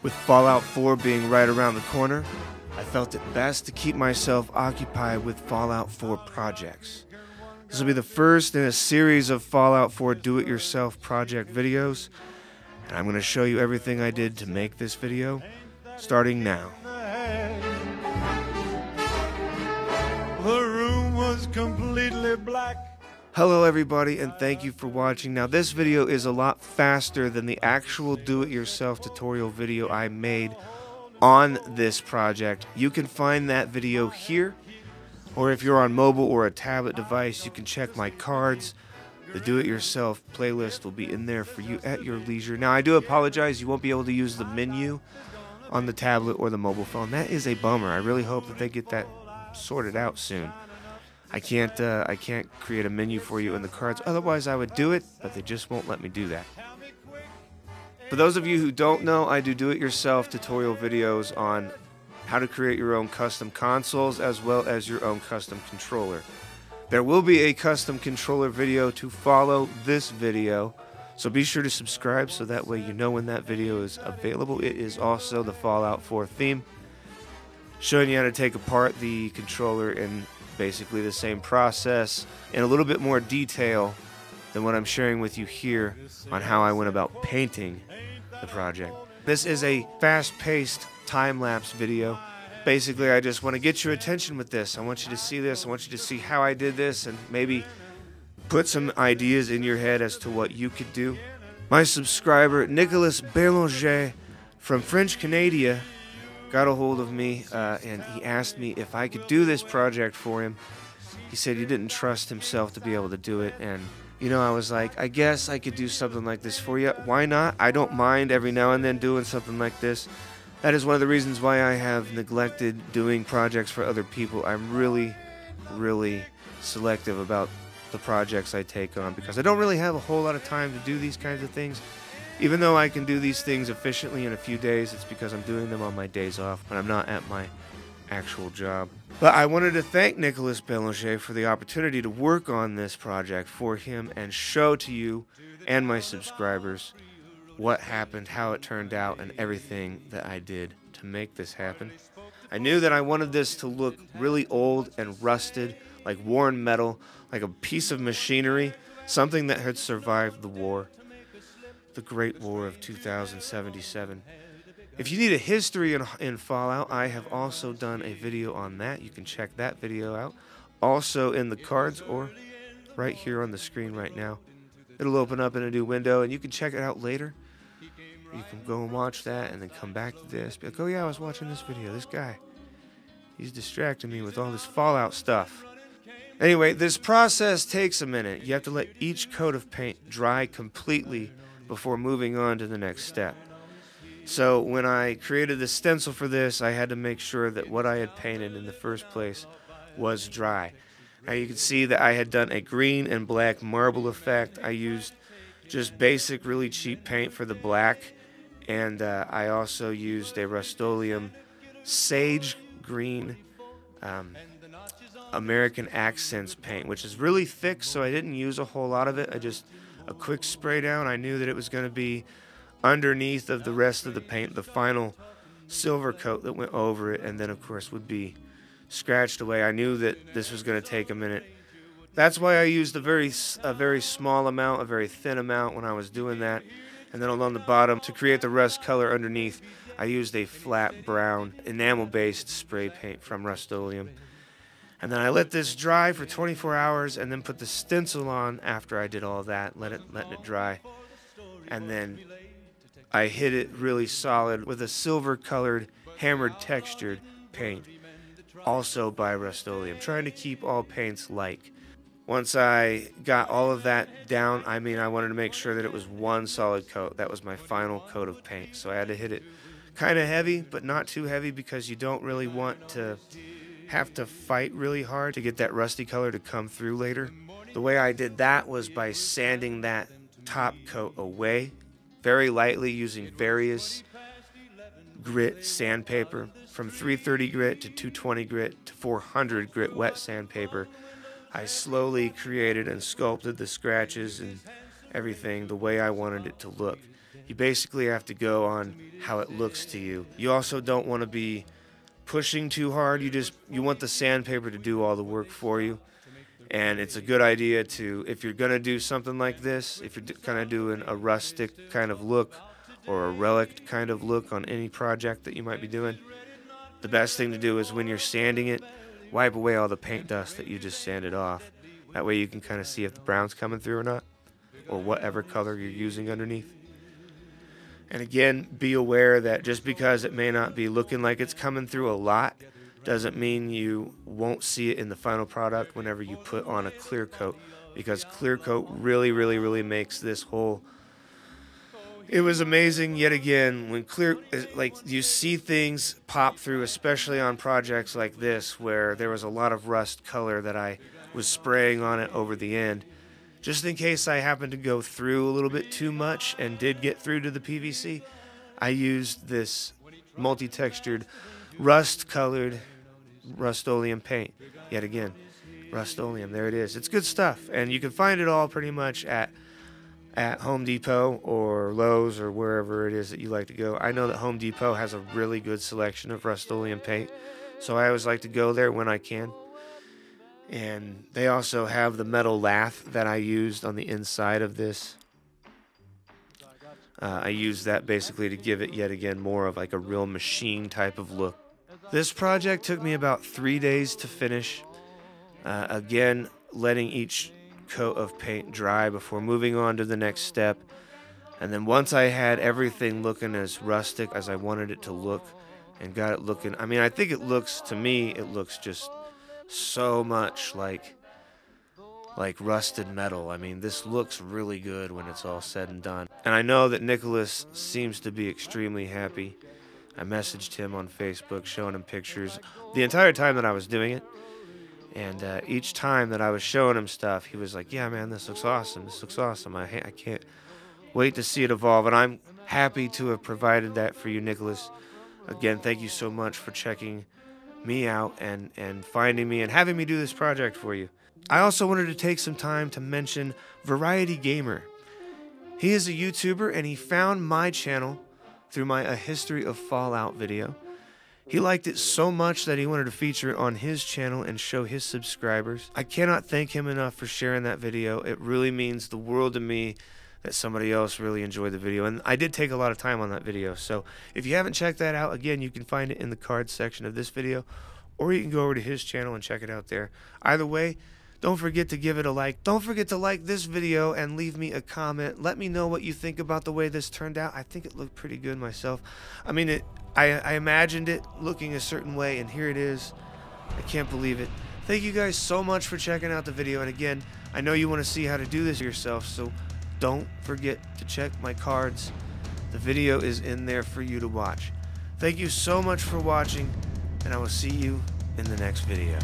With Fallout 4 being right around the corner, I felt it best to keep myself occupied with Fallout 4 projects. This will be the first in a series of Fallout 4 do-it-yourself project videos, and I'm going to show you everything I did to make this video, starting now. The room was completely black. Hello everybody, and thank you for watching. Now this video is a lot faster than the actual do-it-yourself tutorial video I made on this project. You can find that video here, or if you're on mobile or a tablet device, you can check my cards. The do-it-yourself playlist will be in there for you at your leisure. Now I do apologize, you won't be able to use the menu on the tablet or the mobile phone. That is a bummer. I really hope that they get that sorted out soon. I can't create a menu for you in the cards, otherwise I would do it, but they just won't let me do that. For those of you who don't know, I do-it-yourself tutorial videos on how to create your own custom consoles as well as your own custom controller. There will be a custom controller video to follow this video, so be sure to subscribe so that way you know when that video is available. It is also the Fallout 4 theme, showing you how to take apart the controller in basically the same process in a little bit more detail than what I'm sharing with you here on how I went about painting the project. This is a fast-paced time-lapse video. Basically, I just want to get your attention with this. I want you to see this. I want you to see how I did this and maybe put some ideas in your head as to what you could do. My subscriber, Nicolas Bélanger from French Canada, got a hold of me and he asked me if I could do this project for him. He said he didn't trust himself to be able to do it, and you know, I was like, I guess I could do something like this for you. Why not? I don't mind every now and then doing something like this. That is one of the reasons why I have neglected doing projects for other people. I'm really, really selective about the projects I take on because I don't really have a whole lot of time to do these kinds of things. Even though I can do these things efficiently in a few days, it's because I'm doing them on my days off when I'm not at my actual job. But I wanted to thank Nicolas Bélanger for the opportunity to work on this project for him and show to you and my subscribers what happened, how it turned out, and everything that I did to make this happen. I knew that I wanted this to look really old and rusted, like worn metal, like a piece of machinery, something that had survived the war. The Great War of 2077. If you need a history in Fallout, I have also done a video on that. You can check that video out. Also in the cards or right here on the screen right now. It'll open up in a new window and you can check it out later. You can go and watch that and then come back to this. Be like, oh yeah, I was watching this video. This guy, he's distracting me with all this Fallout stuff. Anyway, this process takes a minute. You have to let each coat of paint dry completely before moving on to the next step. So when I created the stencil for this, I had to make sure that what I had painted in the first place was dry. Now you can see that I had done a green and black marble effect. I used just basic, really cheap paint for the black, and I also used a Rust-Oleum sage green American Accents paint, which is really thick, so I didn't use a whole lot of it. I just a quick spray down. I knew that it was going to be underneath of the rest of the paint, the final silver coat that went over it, and then of course would be scratched away. I knew that this was going to take a minute. That's why I used a very small amount, a very thin amount when I was doing that. And then along the bottom, to create the rust color underneath, I used a flat brown enamel-based spray paint from Rust-Oleum. And then I let this dry for 24 hours and then put the stencil on after I did all that, letting it dry. And then I hit it really solid with a silver-colored, hammered textured paint, also by Rust-Oleum, trying to keep all paints like. Once I got all of that down, I wanted to make sure that it was one solid coat. That was my final coat of paint. So I had to hit it kind of heavy, but not too heavy because you don't really want to have to fight really hard to get that rusty color to come through later. The way I did that was by sanding that top coat away very lightly using various grit sandpaper, from 330 grit to 220 grit to 400 grit wet sandpaper. I slowly created and sculpted the scratches and everything the way I wanted it to look. You basically have to go on how it looks to you. You also don't want to be pushing too hard. You want the sandpaper to do all the work for you. And it's a good idea to, if you're going to do something like this, if you're kind of doing a rustic kind of look or a relic kind of look on any project that you might be doing, the best thing to do is when you're sanding it, wipe away all the paint dust that you just sanded off. That way you can kind of see if the brown's coming through or not, or whatever color you're using underneath. And again, be aware that just because it may not be looking like it's coming through a lot, doesn't mean you won't see it in the final product whenever you put on a clear coat, because clear coat really makes this whole... It was amazing yet again when you see things pop through, especially on projects like this where there was a lot of rust color that I was spraying on it over the end. Just in case I happened to go through a little bit too much and did get through to the PVC, I used this multi-textured rust-colored Rust-Oleum paint. Yet again, Rust-Oleum, there it is. It's good stuff, and you can find it all pretty much at Home Depot or Lowe's or wherever it is that you like to go. I know that Home Depot has a really good selection of Rust-Oleum paint, so I always like to go there when I can. And they also have the metal lath that I used on the inside of this. I used that basically to give it yet again more of like a real machine type of look. This project took me about 3 days to finish. Again, letting each coat of paint dry before moving on to the next step. And then once I had everything looking as rustic as I wanted it to look and got it looking, I mean, I think it looks, to me, it looks just so much like rusted metal. I mean, this looks really good when it's all said and done. And I know that Nicholas seems to be extremely happy. I messaged him on Facebook showing him pictures the entire time that I was doing it. And each time that I was showing him stuff, he was like, yeah, man, this looks awesome. This looks awesome. I can't wait to see it evolve. And I'm happy to have provided that for you, Nicholas. Again, thank you so much for checking me out and finding me and having me do this project for you. I also wanted to take some time to mention Variety Gamer. He is a YouTuber, and he found my channel through my A History of Fallout video. He liked it so much that he wanted to feature it on his channel and show his subscribers. I cannot thank him enough for sharing that video. It really means the world to me that somebody else really enjoyed the video. And I did take a lot of time on that video. So if you haven't checked that out, again, you can find it in the cards section of this video, or you can go over to his channel and check it out there. Either way, don't forget to give it a like. Don't forget to like this video and leave me a comment. Let me know what you think about the way this turned out. I think it looked pretty good myself. I mean, I imagined it looking a certain way, and here it is. I can't believe it. Thank you guys so much for checking out the video. And again, I know you want to see how to do this yourself, so don't forget to check my cards. The video is in there for you to watch. Thank you so much for watching, and I will see you in the next video.